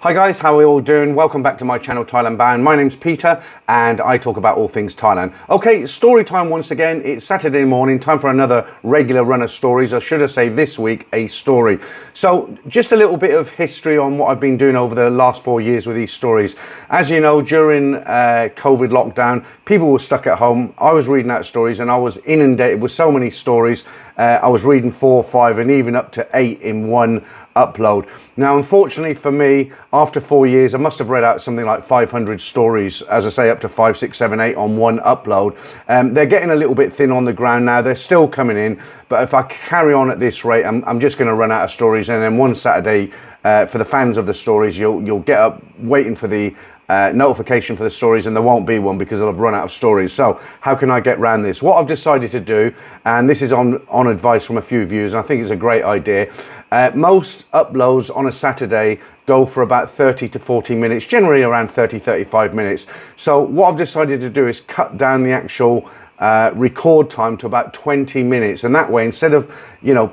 Hi guys, how are we all doing? Welcome back to my channel Thailandbound. My name's Peter and I talk about all things Thailand. Okay, story time once again. It's Saturday morning, time for another regular run of stories. I should have said this week a story. So just a little bit of history on what I've been doing over the last 4 years with these stories. As you know, during COVID lockdown, people were stuck at home. I was reading out stories and I was inundated with so many stories. I was reading 4, 5 and even up to 8 in one upload. Now, unfortunately for me, after 4 years, I must have read out something like 500 stories, as I say, up to 5, 6, 7, 8 on one upload. They're getting a little bit thin on the ground now. They're still coming in, but if I carry on at this rate, I'm just going to run out of stories. And then one Saturday, for the fans of the stories, you'll get up waiting for the notification for the stories, and there won't be one because I'll have run out of stories. So how can I get around this? What I've decided to do, and this is on advice from a few viewers, and I think it's a great idea. Most uploads on a Saturday go for about 30 to 40 minutes, generally around 30-35 minutes. So what I've decided to do is cut down the actual record time to about 20 minutes, and that way, instead of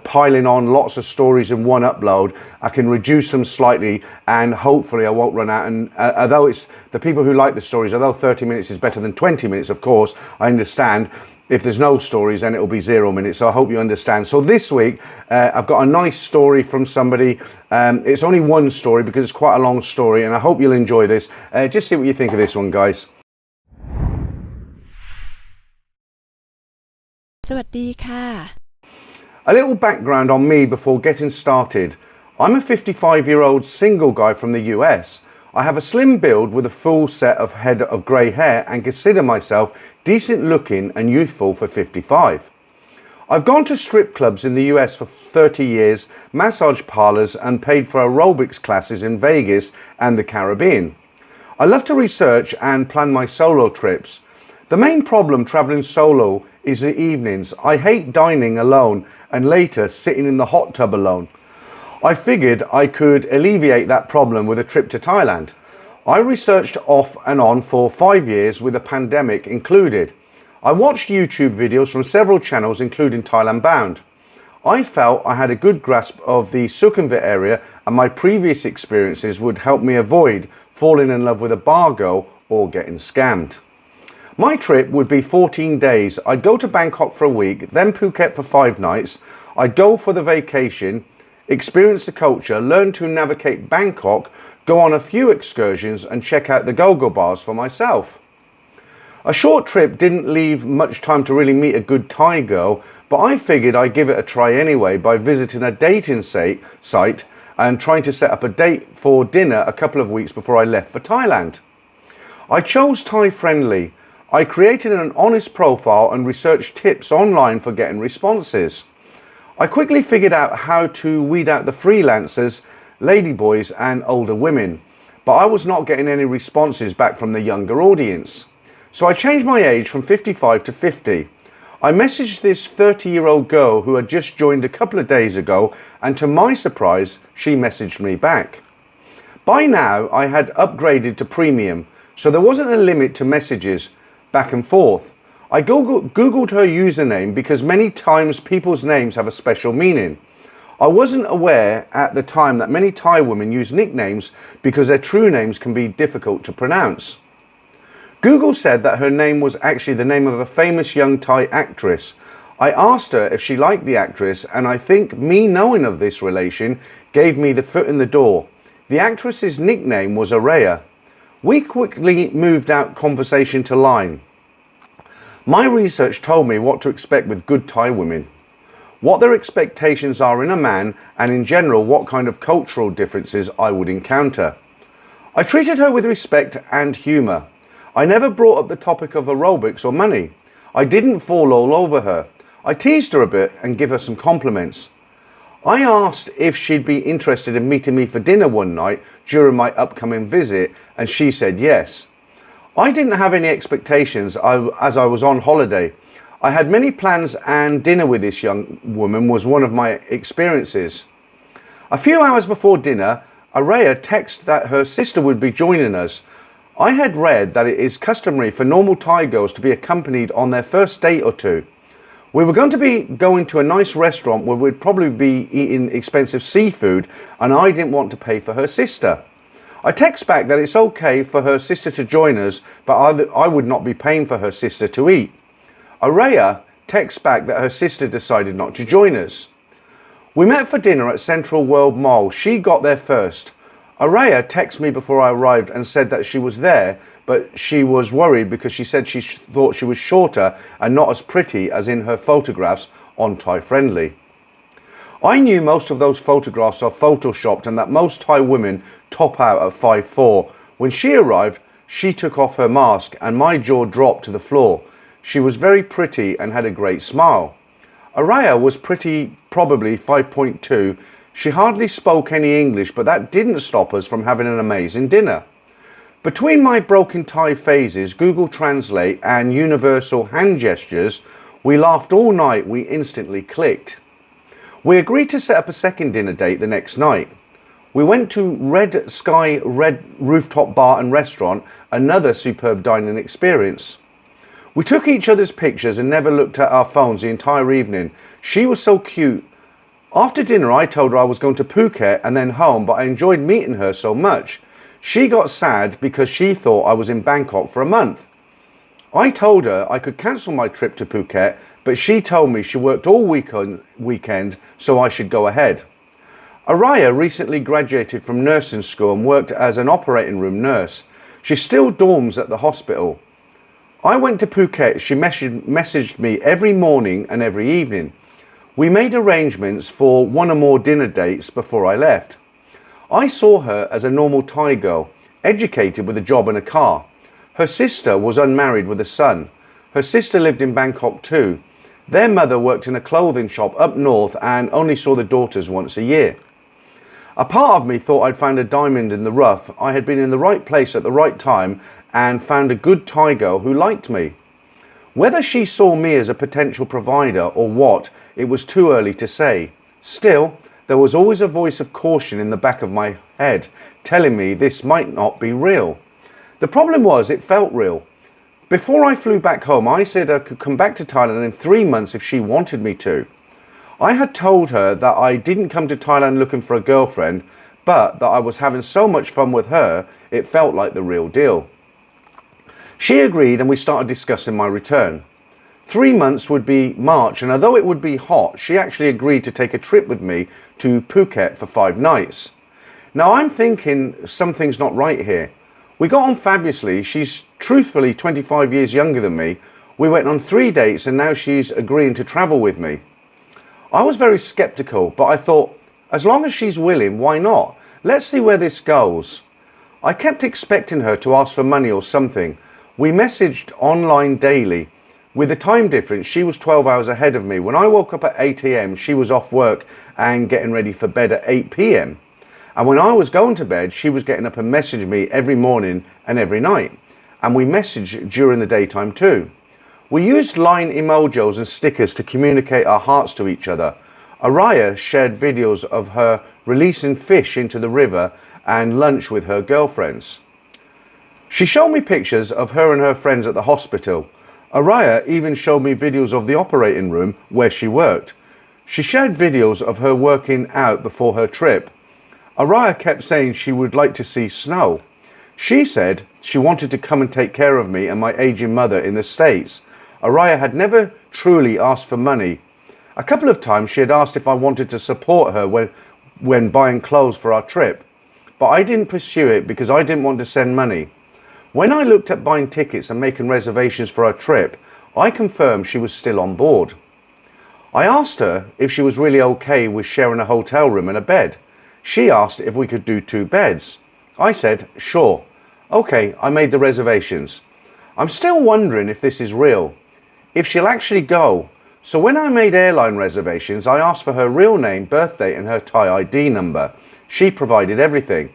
piling on lots of stories in one upload, I can reduce them slightly and hopefully I won't run out. And although it's the people who like the stories, although 30 minutes is better than 20 minutes, of course, I understand if there's no stories then it'll be 0 minutes. So I hope you understand. So this week I've got a nice story from somebody. It's only one story because it's quite a long story, and I hope you'll enjoy this. Just see what you think of this one, guys. สวัสดีค่ะ A little background on me before getting started. I'm a 55-year-old single guy from the US. I have a slim build with a full set of head of grey hair and consider myself decent looking and youthful for 55. I've gone to strip clubs in the US for 30 years, massage parlours and paid for aerobics classes in Vegas and the Caribbean. I love to research and plan my solo trips. The main problem travelling solo is the evenings. I hate dining alone and later sitting in the hot tub alone. I figured I could alleviate that problem with a trip to Thailand. I researched off and on for 5 years with the pandemic included. I watched YouTube videos from several channels including Thailandbound. I felt I had a good grasp of the Sukhumvit area and my previous experiences would help me avoid falling in love with a bar girl or getting scammed. My trip would be 14 days. I'd go to Bangkok for a week, then Phuket for 5 nights. I'd go for the vacation, experience the culture, learn to navigate Bangkok, go on a few excursions and check out the go-go bars for myself. A short trip didn't leave much time to really meet a good Thai girl, but I figured I'd give it a try anyway by visiting a dating site and trying to set up a date for dinner a couple of weeks before I left for Thailand. I chose Thai friendly. I created an honest profile and researched tips online for getting responses. I quickly figured out how to weed out the freelancers, ladyboys and older women, but I was not getting any responses back from the younger audience. So I changed my age from 55 to 50. I messaged this 30-year-old girl who had just joined a couple of days ago, and to my surprise, she messaged me back. By now, I had upgraded to premium, so there wasn't a limit to messages back and forth. I googled her username because many times people's names have a special meaning. I wasn't aware at the time that many Thai women use nicknames because their true names can be difficult to pronounce. Google said that her name was actually the name of a famous young Thai actress. I asked her if she liked the actress, and I think me knowing of this relation gave me the foot in the door. The actress's nickname was Araya. We quickly moved out conversation to line. My research told me what to expect with good Thai women, what their expectations are in a man, and in general what kind of cultural differences I would encounter. I treated her with respect and humour. I never brought up the topic of aerobics or money. I didn't fall all over her. I teased her a bit and give her some compliments. I asked if she'd be interested in meeting me for dinner one night during my upcoming visit, and she said yes. I didn't have any expectations as I was on holiday. I had many plans and dinner with this young woman was one of my experiences. A few hours before dinner, Araya texted that her sister would be joining us. I had read that it is customary for normal Thai girls to be accompanied on their first date or two. We were going to be going to a nice restaurant where we'd probably be eating expensive seafood, and I didn't want to pay for her sister. I text back that it's okay for her sister to join us, but I would not be paying for her sister to eat. Araya texts back that her sister decided not to join us. We met for dinner at Central World Mall. She got there first. Araya texted me before I arrived and said that she was there, but she was worried because she said she thought she was shorter and not as pretty as in her photographs on Thai Friendly. I knew most of those photographs are photoshopped and that most Thai women top out at 5'4". When she arrived, she took off her mask and my jaw dropped to the floor. She was very pretty and had a great smile. Araya was pretty, probably 5'2". She hardly spoke any English, but that didn't stop us from having an amazing dinner. Between my broken Thai phases, Google Translate and universal hand gestures, we laughed all night. We instantly clicked. We agreed to set up a second dinner date the next night. We went to Red Sky Red Rooftop Bar and Restaurant, another superb dining experience. We took each other's pictures and never looked at our phones the entire evening. She was so cute. After dinner, I told her I was going to Phuket and then home, but I enjoyed meeting her so much. She got sad because she thought I was in Bangkok for a month. I told her I could cancel my trip to Phuket, but she told me she worked all weekend, so I should go ahead. Araya recently graduated from nursing school and worked as an operating room nurse. She still dorms at the hospital. I went to Phuket. She messaged me every morning and every evening. We made arrangements for one or more dinner dates before I left. I saw her as a normal Thai girl, educated with a job and a car. Her sister was unmarried with a son. Her sister lived in Bangkok too. Their mother worked in a clothing shop up north and only saw the daughters once a year. A part of me thought I'd found a diamond in the rough. I had been in the right place at the right time and found a good Thai girl who liked me. Whether she saw me as a potential provider or what, it was too early to say. Still, there was always a voice of caution in the back of my head, telling me this might not be real. The problem was, it felt real. Before I flew back home, I said I could come back to Thailand in 3 months if she wanted me to. I had told her that I didn't come to Thailand looking for a girlfriend, but that I was having so much fun with her, it felt like the real deal. She agreed and we started discussing my return. 3 months would be March, and although it would be hot, she actually agreed to take a trip with me to Phuket for 5 nights. Now I'm thinking something's not right here. We got on fabulously. She's truthfully 25 years younger than me. We went on 3 dates and now she's agreeing to travel with me. I was very skeptical, but I thought, as long as she's willing, why not? Let's see where this goes. I kept expecting her to ask for money or something. We messaged online daily. With the time difference, she was 12 hours ahead of me. When I woke up at 8 a.m, she was off work and getting ready for bed at 8 p.m. And when I was going to bed, she was getting up and messaging me every morning and every night. And we messaged during the daytime too. We used line emojis and stickers to communicate our hearts to each other. Araya shared videos of her releasing fish into the river and lunch with her girlfriends. She showed me pictures of her and her friends at the hospital. Araya even showed me videos of the operating room where she worked. She shared videos of her working out before her trip. Araya kept saying she would like to see snow. She said she wanted to come and take care of me and my aging mother in the States. Araya had never truly asked for money. A couple of times she had asked if I wanted to support her when buying clothes for our trip, but I didn't pursue it because I didn't want to send money. When I looked at buying tickets and making reservations for our trip, I confirmed she was still on board. I asked her if she was really okay with sharing a hotel room and a bed. She asked if we could do 2 beds. I said, sure. Okay, I made the reservations. I'm still wondering if this is real, if she'll actually go. So when I made airline reservations, I asked for her real name, birthday and her Thai ID number. She provided everything.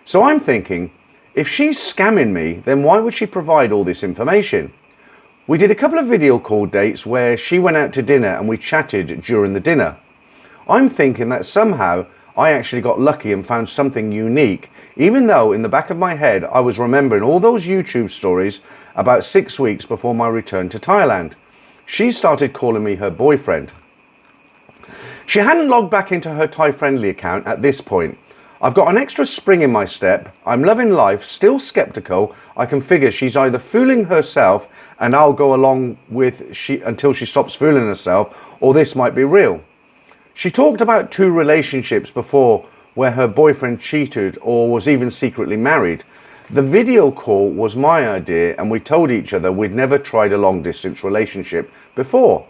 So I'm thinking, if she's scamming me, then why would she provide all this information? We did a couple of video call dates where she went out to dinner and we chatted during the dinner. I'm thinking that somehow I actually got lucky and found something unique, even though in the back of my head I was remembering all those YouTube stories about 6 weeks before my return to Thailand. She started calling me her boyfriend. She hadn't logged back into her Thai Friendly account at this point. I've got an extra spring in my step. I'm loving life, still skeptical. I can figure she's either fooling herself and I'll go along with until she stops fooling herself, or this might be real. She talked about 2 relationships before where her boyfriend cheated or was even secretly married. The video call was my idea and we told each other we'd never tried a long distance relationship before.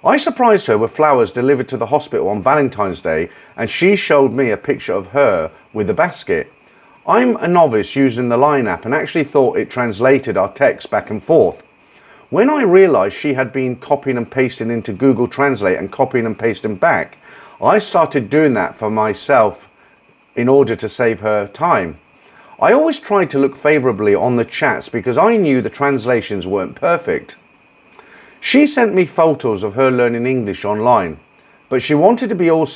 I surprised her with flowers delivered to the hospital on Valentine's Day, and she showed me a picture of her with a basket. I'm a novice using the Line app and actually thought it translated our text back and forth. When I realized she had been copying and pasting into Google Translate and copying and pasting back, I started doing that for myself in order to save her time. I always tried to look favorably on the chats because I knew the translations weren't perfect. She sent me photos of her learning English online, but she wanted to be able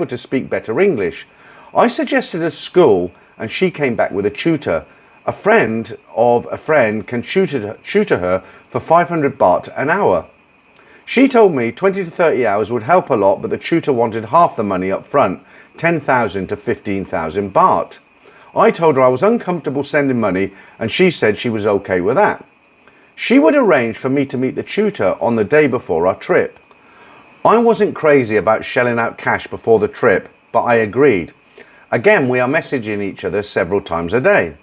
to speak better English. I suggested a school and she came back with a tutor. A friend of a friend can tutor her for 500 baht an hour. She told me 20 to 30 hours would help a lot, but the tutor wanted half the money up front, 10,000 to 15,000 baht. I told her I was uncomfortable sending money and she said she was okay with that. She would arrange for me to meet the tutor on the day before our trip. I wasn't crazy about shelling out cash before the trip, but I agreed. Again, we are messaging each other several times a day.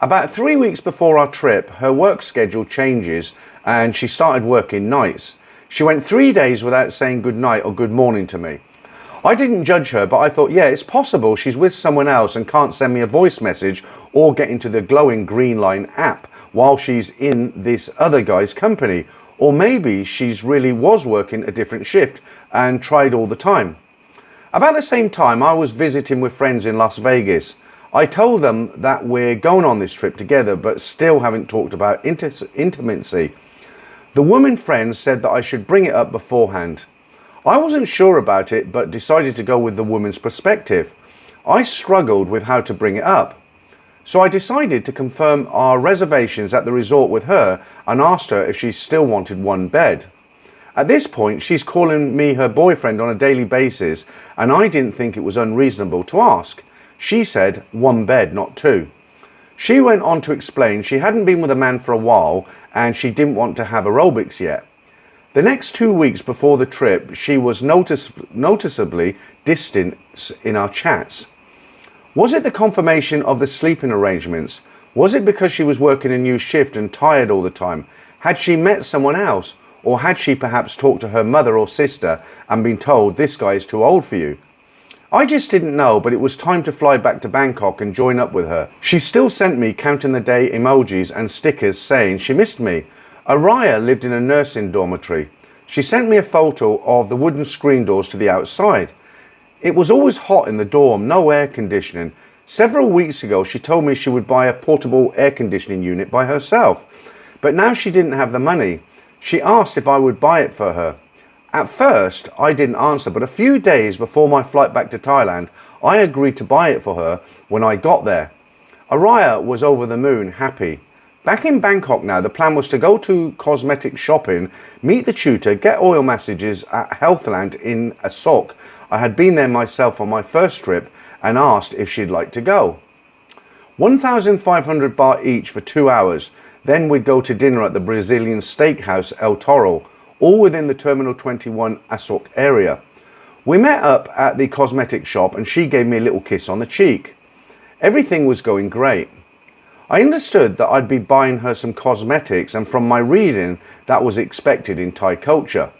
About 3 weeks before our trip, her work schedule changes and she started working nights. She went 3 days without saying good night or good morning to me. I didn't judge her, but I thought, yeah, it's possible she's with someone else and can't send me a voice message or get into the glowing green line app while she's in this other guy's company. Or maybe she's really was working a different shift and tried all the time. About the same time, I was visiting with friends in Las Vegas. I told them that we're going on this trip together, but still haven't talked about intimacy. The woman friend said that I should bring it up beforehand. I wasn't sure about it, but decided to go with the woman's perspective. I struggled with how to bring it up. So I decided to confirm our reservations at the resort with her and asked her if she still wanted one bed. At this point, she's calling me her boyfriend on a daily basis, and I didn't think it was unreasonable to ask. She said 1 bed, not 2. She went on to explain she hadn't been with a man for a while and she didn't want to have aerobics yet. The next 2 weeks before the trip, she was noticeably distant in our chats. Was it the confirmation of the sleeping arrangements? Was it because she was working a new shift and tired all the time? Had she met someone else? Or had she perhaps talked to her mother or sister and been told, this guy is too old for you? I just didn't know, but it was time to fly back to Bangkok and join up with her. She still sent me counting the day emojis and stickers saying she missed me. Araya lived in a nursing dormitory. She sent me a photo of the wooden screen doors to the outside. It was always hot in the dorm, no air conditioning. Several weeks ago, she told me she would buy a portable air conditioning unit by herself, but now she didn't have the money. She asked if I would buy it for her. At first, I didn't answer, but a few days before my flight back to Thailand, I agreed to buy it for her when I got there. Araya was over the moon, happy. Back in Bangkok now, the plan was to go to cosmetic shopping, meet the tutor, get oil massages at Healthland in Asok. I had been there myself on my first trip and asked if she'd like to go. 1,500 baht each for 2 hours. Then we'd go to dinner at the Brazilian steakhouse El Toro, all within the Terminal 21 Asok area. We met up at the cosmetic shop and she gave me a little kiss on the cheek. Everything was going great. I understood that I'd be buying her some cosmetics, and from my reading, that was expected in Thai culture.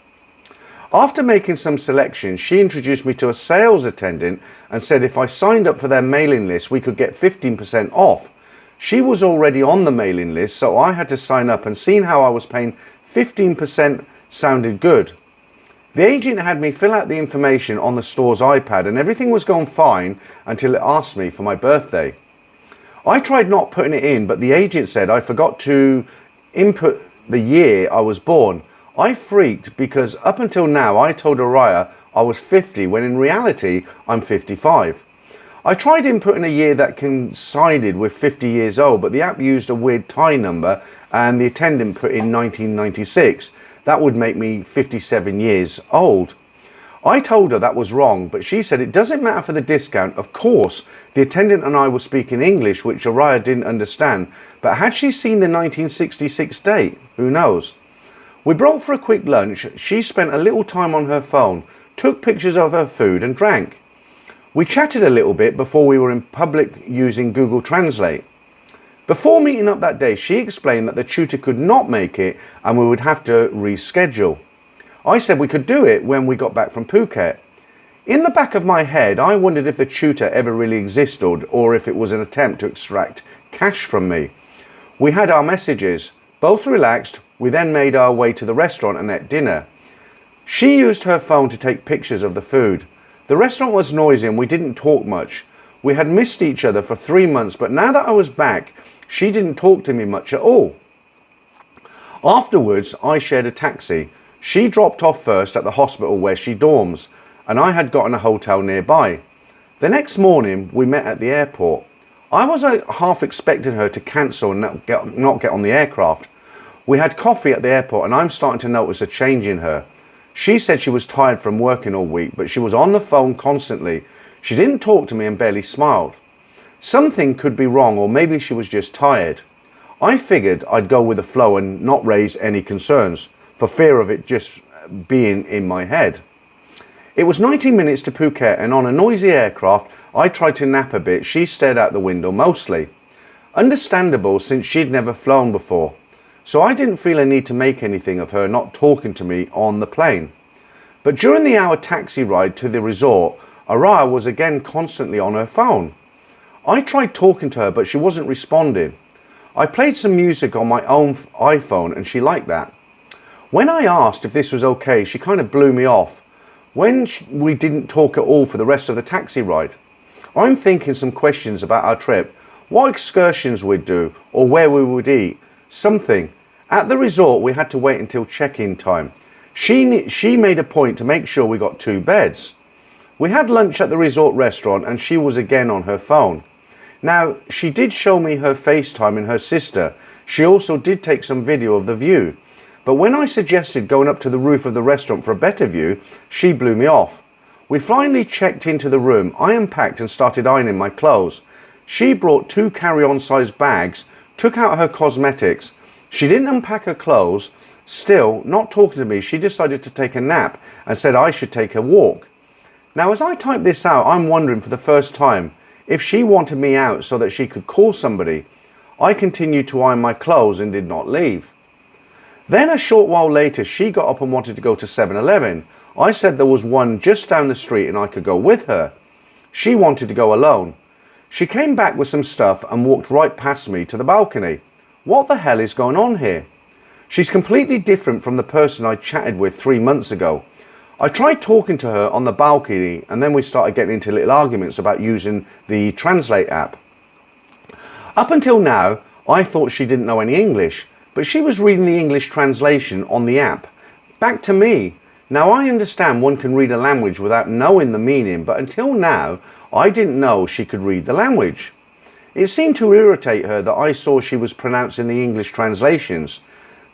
After making some selections, she introduced me to a sales attendant and said if I signed up for their mailing list, we could get 15% off. She was already on the mailing list, so I had to sign up, and seeing how I was paying 15% sounded good. The agent had me fill out the information on the store's iPad, and everything was going fine until it asked me for my birthday. I tried not putting it in, but the agent said I forgot to input the year I was born. I freaked because up until now I told Araya I was 50 when in reality I'm 55. I tried inputting a year that coincided with 50 years old, but the app used a weird Thai number and the attendant put in 1996. That would make me 57 years old. I told her that was wrong, but she said it doesn't matter for the discount. Of course, the attendant and I were speaking English, which Araya didn't understand, but had she seen the 1966 date? Who knows? We broke for a quick lunch. She spent a little time on her phone, took pictures of her food and drank. We chatted a little bit before we were in public using Google Translate. Before meeting up that day, she explained that the tutor could not make it and we would have to reschedule. I said we could do it when we got back from Phuket. In the back of my head, I wondered if the tutor ever really existed or if it was an attempt to extract cash from me. We had our messages, both relaxed. We then made our way to the restaurant and ate dinner. She used her phone to take pictures of the food. The restaurant was noisy and we didn't talk much. We had missed each other for 3 months, but now that I was back, she didn't talk to me much at all. Afterwards, I shared a taxi. She dropped off first at the hospital where she dorms, and I had gotten a hotel nearby. The next morning, we met at the airport. I was half expecting her to cancel and not get on the aircraft. We had coffee at the airport, and I'm starting to notice a change in her. She said she was tired from working all week, but she was on the phone constantly. She didn't talk to me and barely smiled. Something could be wrong, or maybe she was just tired. I figured I'd go with the flow and not raise any concerns, for fear of it just being in my head. It was 90 minutes to Phuket, and on a noisy aircraft, I tried to nap a bit. She stared out the window mostly. Understandable, since she'd never flown before. So I didn't feel a need to make anything of her not talking to me on the plane. But during the hour taxi ride to the resort, Araya was again constantly on her phone. I tried talking to her, but she wasn't responding. I played some music on my own iPhone and she liked that. When I asked if this was okay, she kind of blew me off. We didn't talk at all for the rest of the taxi ride. I'm thinking some questions about our trip, what excursions we'd do, or where we would eat, something. At the resort, we had to wait until check-in time. She made a point to make sure we got 2 beds. We had lunch at the resort restaurant and she was again on her phone. Now, she did show me her FaceTime and her sister. She also did take some video of the view. But when I suggested going up to the roof of the restaurant for a better view, she blew me off. We finally checked into the room. I unpacked and started ironing my clothes. She brought 2 carry-on size bags, took out her cosmetics. She didn't unpack her clothes. Still, not talking to me, she decided to take a nap and said I should take a walk. Now, as I type this out, I'm wondering for the first time if she wanted me out so that she could call somebody. I continued to iron my clothes and did not leave. Then a short while later, she got up and wanted to go to 7-Eleven. I said there was one just down the street and I could go with her. She wanted to go alone. She came back with some stuff and walked right past me to the balcony. What the hell is going on here? She's completely different from the person I chatted with 3 months ago. I tried talking to her on the balcony and then we started getting into little arguments about using the Translate app. Up until now, I thought she didn't know any English, but she was reading the English translation on the app back to me. Now, I understand one can read a language without knowing the meaning, but until now, I didn't know she could read the language. It seemed to irritate her that I saw she was pronouncing the English translations.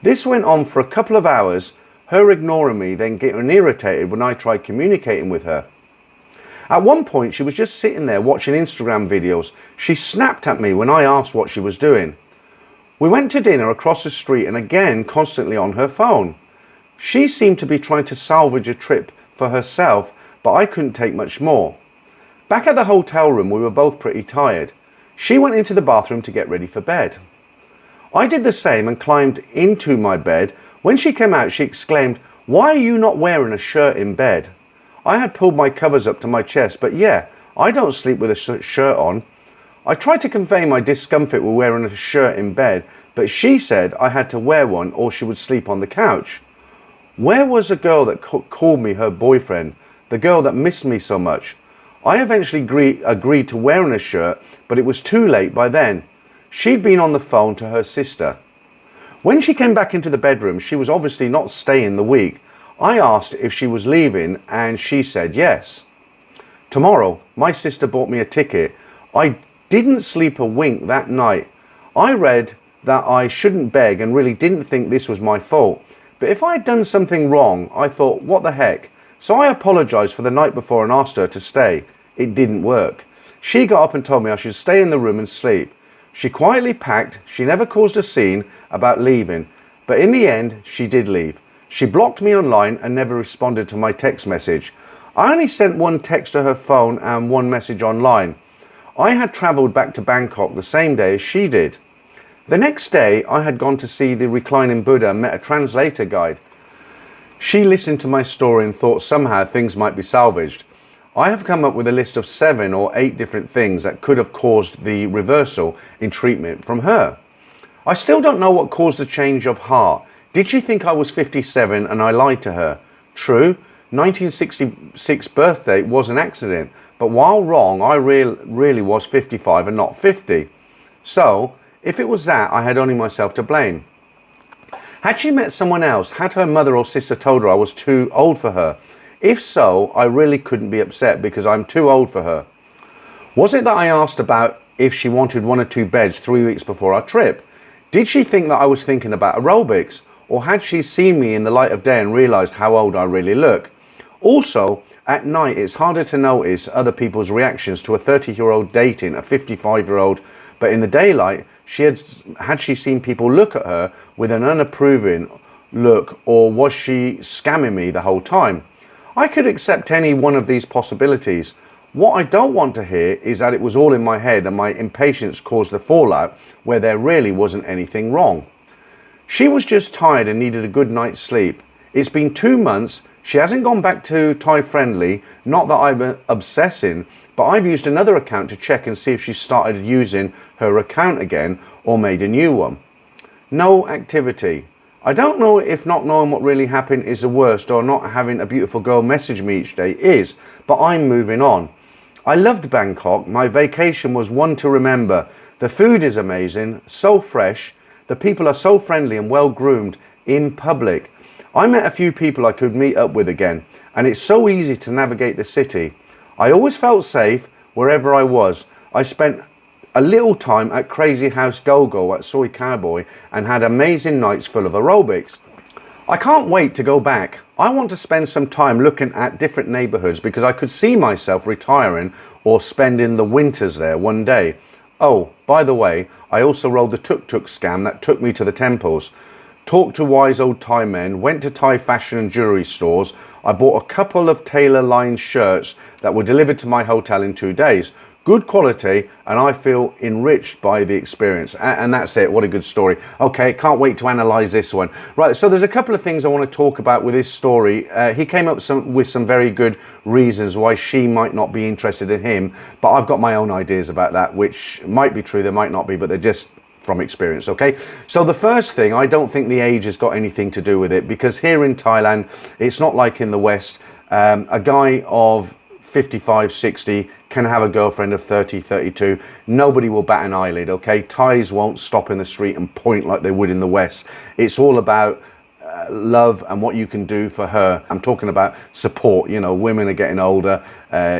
This went on for a couple of hours, her ignoring me, then getting irritated when I tried communicating with her. At one point, she was just sitting there watching Instagram videos. She snapped at me when I asked what she was doing. We went to dinner across the street and again constantly on her phone. She seemed to be trying to salvage a trip for herself, but I couldn't take much more. Back at the hotel room, we were both pretty tired. She went into the bathroom to get ready for bed. I did the same and climbed into my bed. When she came out, she exclaimed, "Why are you not wearing a shirt in bed?" I had pulled my covers up to my chest, but yeah, I don't sleep with a shirt on. I tried to convey my discomfort with wearing a shirt in bed, but she said I had to wear one or she would sleep on the couch. Where was the girl that called me her boyfriend, the girl that missed me so much? I eventually agreed to wearing a shirt, but it was too late by then. She'd been on the phone to her sister. When she came back into the bedroom, she was obviously not staying the week. I asked if she was leaving and she said yes. Tomorrow, my sister bought me a ticket. I didn't sleep a wink that night. I read that I shouldn't beg and really didn't think this was my fault. But if I had done something wrong, I thought, what the heck? So I apologised for the night before and asked her to stay. It didn't work. She got up and told me I should stay in the room and sleep. She quietly packed. She never caused a scene about leaving, but in the end, she did leave. She blocked me online and never responded to my text message. I only sent one text to her phone and one message online. I had travelled back to Bangkok the same day as she did. The next day, I had gone to see the reclining Buddha and met a translator guide. She listened to my story and thought somehow things might be salvaged. I have come up with a list of 7 or 8 different things that could have caused the reversal in treatment from her. I still don't know what caused the change of heart. Did she think I was 57 and I lied to her? True, 1966 birthday was an accident, but while wrong, I really was 55 and not 50. So, if it was that, I had only myself to blame. Had she met someone else? Had her mother or sister told her I was too old for her? If so, I really couldn't be upset because I'm too old for her. Was it that I asked about if she wanted 1 or 2 beds 3 weeks before our trip? Did she think that I was thinking about aerobics? Or had she seen me in the light of day and realised how old I really look? Also, at night it's harder to notice other people's reactions to a 30-year-old dating a 55-year-old, but in the daylight, had she seen people look at her with an unapproving look, or was she scamming me the whole time? I could accept any one of these possibilities. What I don't want to hear is that it was all in my head and my impatience caused the fallout where there really wasn't anything wrong. She was just tired and needed a good night's sleep. It's been 2 months. She hasn't gone back to Thai Friendly, not that I'm obsessing, but I've used another account to check and see if she started using her account again or made a new one. No activity. I don't know if not knowing what really happened is the worst or not having a beautiful girl message me each day is, but I'm moving on. I loved Bangkok. My vacation was one to remember. The food is amazing, so fresh. The people are so friendly and well groomed in public. I met a few people I could meet up with again, and it's so easy to navigate the city. I always felt safe wherever I was. I spent a little time at Crazy House Go-Go at Soy Cowboy and had amazing nights full of aerobics. I can't wait to go back. I want to spend some time looking at different neighbourhoods because I could see myself retiring or spending the winters there one day. Oh, by the way, I also rolled the tuk-tuk scam that took me to the temples. Talked to wise old Thai men, went to Thai fashion and jewellery stores. I bought a couple of tailor-lined shirts that were delivered to my hotel in 2 days. Good quality, and I feel enriched by the experience. And that's it. What a good story. Okay, can't wait to analyse this one. Right, so there's a couple of things I want to talk about with this story. He came up with some very good reasons why she might not be interested in him, but I've got my own ideas about that, which might be true, they might not be, but they're just from experience. Okay, so the first thing, I don't think the age has got anything to do with it, because here in Thailand, it's not like in the West. A guy of 55, 60 can have a girlfriend of 30, 32. Nobody will bat an eyelid, okay? Thais won't stop in the street and point like they would in the West. It's all about love and what you can do for her. I'm talking about support. You know, women are getting older.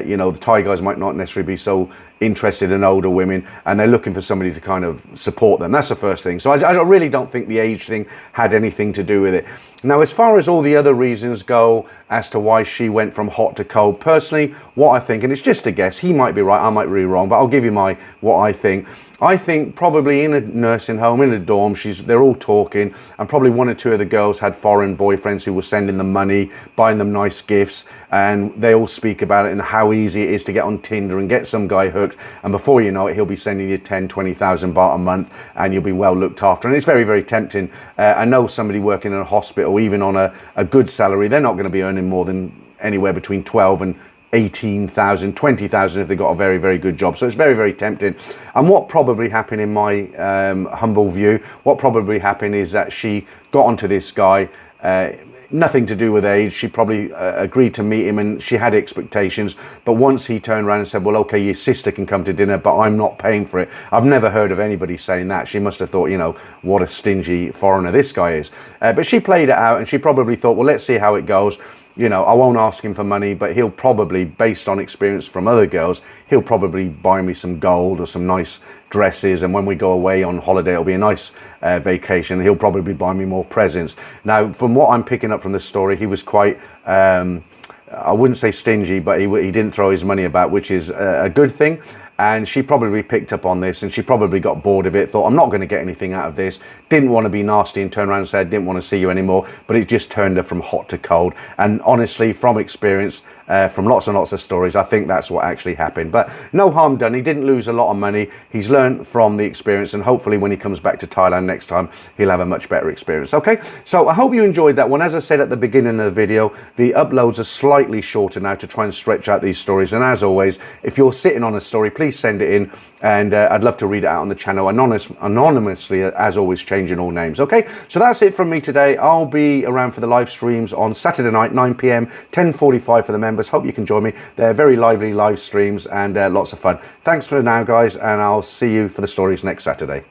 You know, the Thai guys might not necessarily be so interested in older women, and they're looking for somebody to kind of support them. That's the first thing. So I really don't think the age thing had anything to do with it. Now, as far as all the other reasons go as to why she went from hot to cold, personally, what I think, and it's just a guess, he might be right, I might be wrong, but I'll give you what I think. I think probably in a nursing home, in a dorm, they're all talking, and probably 1 or 2 of the girls had foreign boyfriends who were sending them money, buying them nice gifts, and they all speak about it and how easy it is to get on Tinder and get some guy hooked, and before you know it, he'll be sending you 10, 20,000 baht a month, and you'll be well looked after. And it's very, very tempting. I know somebody working in a hospital, even on a good salary, they're not going to be earning more than anywhere between 12 and 18,000, 20,000 if they got a very, very good job. So it's very, very tempting. And what probably happened, in my humble view, what probably happened is that she got onto this guy, nothing to do with age. She probably agreed to meet him, and she had expectations. But once he turned around and said, well, okay, your sister can come to dinner, but I'm not paying for it. I've never heard of anybody saying that. She must have thought, you know, what a stingy foreigner this guy is. But she played it out, and she probably thought, well, let's see how it goes. You know, I won't ask him for money, but he'll probably, based on experience from other girls, he'll probably buy me some gold or some nice dresses, and when we go away on holiday, it'll be a nice vacation. He'll probably buy me more presents. Now, from what I'm picking up from the story, he was quite I wouldn't say stingy, but he didn't throw his money about, which is a good thing. And she probably picked up on this, and she probably got bored of it, thought, I'm not going to get anything out of this, didn't want to be nasty and turn around and said, didn't want to see you anymore. But it just turned her from hot to cold. And honestly, from experience, from lots and lots of stories, I think that's what actually happened. But no harm done. He didn't lose a lot of money. He's learned from the experience, and hopefully when he comes back to Thailand next time, he'll have a much better experience. Okay, so I hope you enjoyed that one. As I said at the beginning of the video, the uploads are slightly shorter now to try and stretch out these stories. And as always, if you're sitting on a story, please send it in, and I'd love to read it out on the channel anonymously, as always, changing all names. Okay, so that's it from me today. I'll be around for the live streams on Saturday night, 9 p.m, 10:45 for the members. Hope you can join me. They're very lively live streams and lots of fun. Thanks for now, guys, and I'll see you for the stories next Saturday.